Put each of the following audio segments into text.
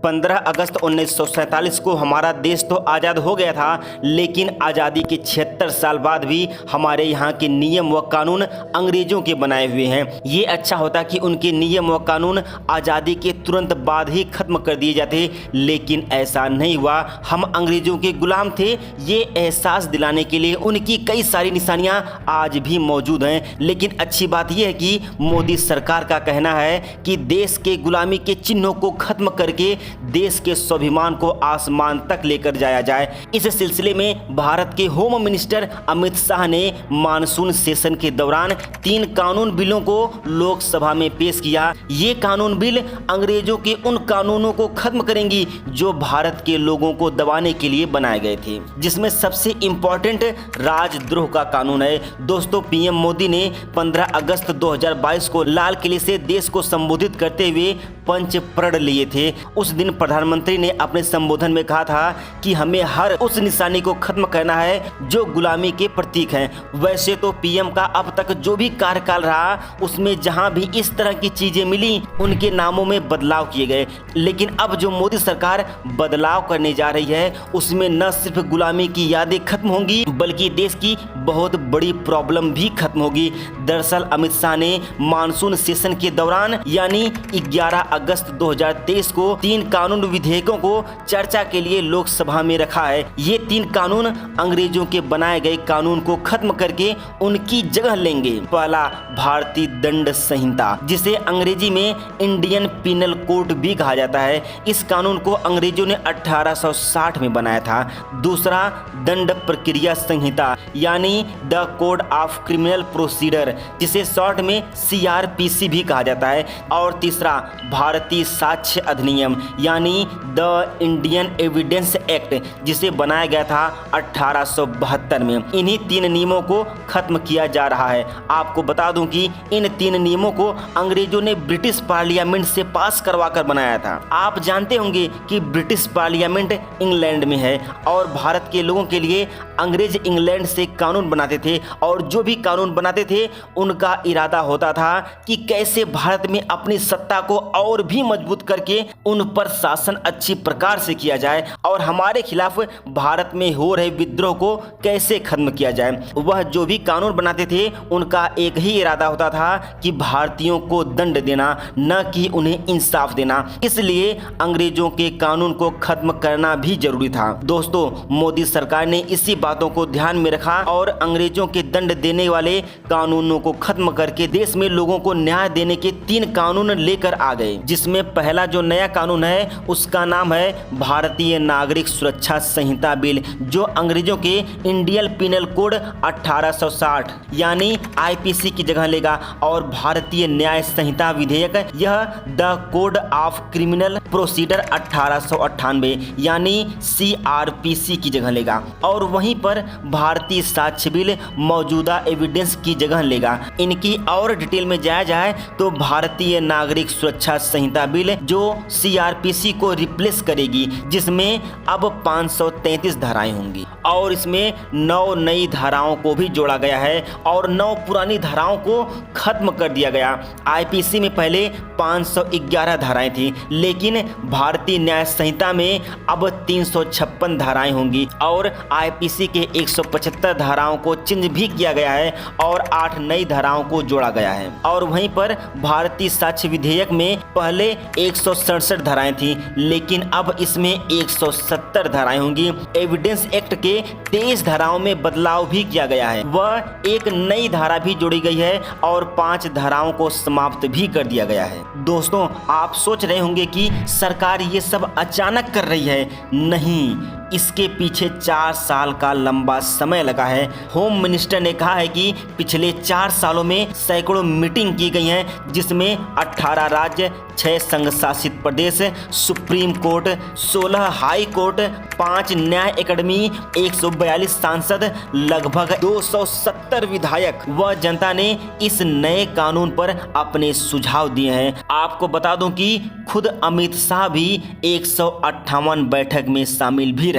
15 अगस्त 1947 को हमारा देश तो आज़ाद हो गया था, लेकिन आज़ादी के 76 साल बाद भी हमारे यहाँ के नियम व कानून अंग्रेज़ों के बनाए हुए हैं। ये अच्छा होता कि उनके नियम व कानून आज़ादी के तुरंत बाद ही ख़त्म कर दिए जाते, लेकिन ऐसा नहीं हुआ। हम अंग्रेज़ों के गुलाम थे, ये एहसास दिलाने के लिए उनकी कई सारी निशानियाँ आज भी मौजूद हैं। लेकिन अच्छी बात यह है कि मोदी सरकार का कहना है कि देश के गुलामी के चिन्हों को ख़त्म करके देश के स्वाभिमान को आसमान तक लेकर जाया जाए। इस सिलसिले में भारत के होम मिनिस्टर अमित शाह ने मानसून सेशन के दौरान 3 कानून बिलों को लोकसभा में पेश किया। ये कानून बिल अंग्रेजों के उन कानूनों को खत्म करेंगी जो भारत के लोगों को दबाने के लिए बनाए गए थे, जिसमें सबसे इम्पोर्टेंट राजद्रोह का कानून है। दोस्तों, पीएम मोदी ने 15 अगस्त 2022 को लाल किले से देश को संबोधित करते हुए पंच प्रण लिए थे। उस दिन प्रधानमंत्री ने अपने संबोधन में कहा था कि हमें हर उस निशानी को खत्म करना है जो गुलामी के प्रतीक हैं। वैसे तो पीएम का अब तक जो भी कार्यकाल रहा उसमें जहां भी इस तरह की चीजें मिली उनके नामों में बदलाव किए गए, लेकिन अब जो मोदी सरकार बदलाव करने जा रही है उसमें न सिर्फ गुलामी की यादें खत्म होंगी बल्कि देश की बहुत बड़ी प्रॉब्लम भी खत्म होगी। दरअसल अमित शाह ने मानसून सेशन के दौरान यानी 11 अगस्त 2023 को 3 कानून विधेयकों को चर्चा के लिए लोकसभा में रखा है। ये 3 कानून अंग्रेजों के बनाए गए कानून को खत्म करके उनकी जगह लेंगे। पहला, भारतीय दंड संहिता, जिसे अंग्रेजी में इंडियन पिनल कोड भी कहा जाता है। इस कानून को अंग्रेजों ने 1860 में बनाया था। दूसरा, दंड प्रक्रिया संहिता यानी the code of criminal procedure, जिसे शॉर्ट में CRPC भी कहा जाता है। और तीसरा, भारतीय साक्ष्य अधिनियम यानी द इंडियन एविडेंस एक्ट, जिसे बनाया गया था 1872 में। इन्हीं 3 नियमों को खत्म किया जा रहा है। आपको बता दूं कि इन 3 नियमों को अंग्रेजों ने ब्रिटिश पार्लियामेंट से पास करवा कर बनाया था। आप जानते होंगे कि ब्रिटिश पार्लियामेंट इंग्लैंड में है और भारत के लोगों के लिए अंग्रेज इंग्लैंड से कानून बनाते थे, और जो भी कानून बनाते थे उनका इरादा होता था कि कैसे भारत में अपनी सत्ता को और भी मजबूत करके उन पर शासन अच्छी प्रकार से किया जाए और हमारे खिलाफ भारत में हो रहे विद्रोह को कैसे खत्म किया जाए। वह जो भी कानून बनाते थे उनका एक ही इरादा होता था कि भारतीयों को दंड देना, न कि उन्हें इंसाफ देना। इसलिए अंग्रेजों के कानून को खत्म करना भी जरूरी था। दोस्तों, मोदी सरकार ने इसी बातों को ध्यान में रखा और अंग्रेजों के दंड देने वाले कानूनों को खत्म करके देश में लोगों को न्याय देने के 3 कानून लेकर आ गए, जिसमें पहला जो नया कानून है उसका नाम है भारतीय नागरिक सुरक्षा संहिता बिल, जो अंग्रेजों के इंडियन पिनल कोड 1860 यानी IPC की जगह लेगा। और भारतीय न्याय संहिता विधेयक, यह the code of criminal procedure 1898 यानी CRPC की जगह लेगा। और वहीं पर भारतीय साक्ष्य बिल मौजूदा एविडेंस की जगह लेगा। इनकी और डिटेल में जाया जाए तो भारतीय नागरिक सुरक्षा संहिता बिल जो CRPC को रिप्लेस करेगी, जिसमें अब 533 धाराएं होंगी और इसमें 9 नई धाराओं को भी जोड़ा गया है और 9 पुरानी धाराओं को खत्म कर दिया गया। IPC में पहले 511 धाराएं थी, लेकिन भारतीय न्याय संहिता में अब 356 धाराएं होंगी और IPC के 175 धाराओं को चेंज भी किया गया है और 8 नई धाराओं को जोड़ा गया है। और वहीं पर भारतीय साक्ष्य विधेयक में पहले 167 धाराएं थी, लेकिन अब इसमें 170 धाराएं होंगी। एविडेंस एक्ट के 23 धाराओं में बदलाव भी किया गया है। वह एक नई धारा भी जोड़ी गई है और 5 धाराओं को समाप्त भी कर दिया गया है। दोस्तों, आप सोच रहे होंगे कि सरकार ये सब अचानक कर रही है। नहीं, इसके पीछे 4 साल का लंबा समय लगा है। होम मिनिस्टर ने कहा है कि पिछले 4 सालों में सैकड़ों मीटिंग की गई हैं, जिसमें 18 राज्य, 6 संघ शासित प्रदेश, सुप्रीम कोर्ट, 16 हाई कोर्ट, 5 न्याय एकेडमी, 142 सांसद, लगभग 270 विधायक व जनता ने इस नए कानून पर अपने सुझाव दिए हैं। आपको बता दूं कि खुद अमित शाह भी 158 बैठक में शामिल भी रहे।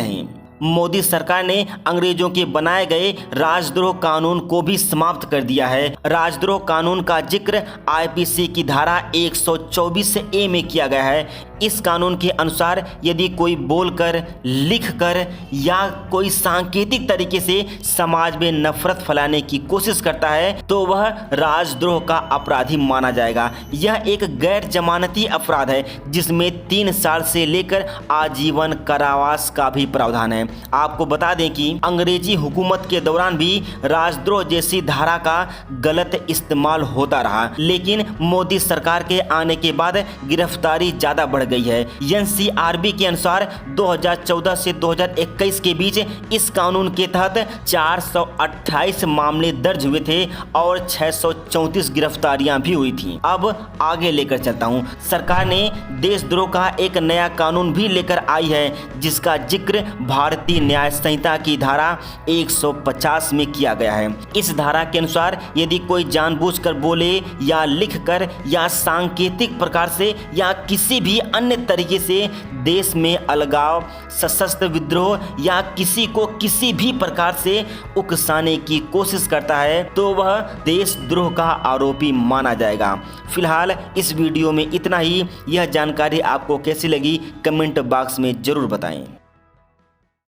मोदी सरकार ने अंग्रेजों के बनाए गए राजद्रोह कानून को भी समाप्त कर दिया है। राजद्रोह कानून का जिक्र IPC की धारा 124A में किया गया है। इस कानून के अनुसार यदि कोई बोलकर, लिखकर या कोई सांकेतिक तरीके से समाज में नफरत फैलाने की कोशिश करता है तो वह राजद्रोह का अपराधी माना जाएगा। यह एक गैर जमानती अपराध है जिसमें 3 साल से लेकर आजीवन कारावास का भी प्रावधान है। आपको बता दें कि अंग्रेजी हुकूमत के दौरान भी राजद्रोह जैसी धारा का गलत इस्तेमाल होता रहा, लेकिन मोदी सरकार के आने के बाद गिरफ्तारी ज्यादा बढ़ गई है। एनसीआरबी के अनुसार 2014 से 2021 के बीच इस कानून के तहत 428 मामले दर्ज हुए थे और 634 गिरफ्तारियां भी हुई थी। अब आगे लेकर चलता हूं। सरकार ने देशद्रोह का एक नया कानून भी लेकर आई है जिसका जिक्र भारतीय न्याय संहिता की धारा 150 में किया गया है। इस धारा के अनुसार यदि कोई जानबूझकर बोले या लिखकर या सांकेतिक प्रकार से या किसी भी अन्य तरीके से देश में अलगाव, सशस्त्र विद्रोह या किसी को किसी भी प्रकार से उकसाने की कोशिश करता है तो वह देशद्रोह का आरोपी माना जाएगा। फिलहाल इस वीडियो में इतना ही। यह जानकारी आपको कैसी लगी कमेंट बॉक्स में जरूर बताएं।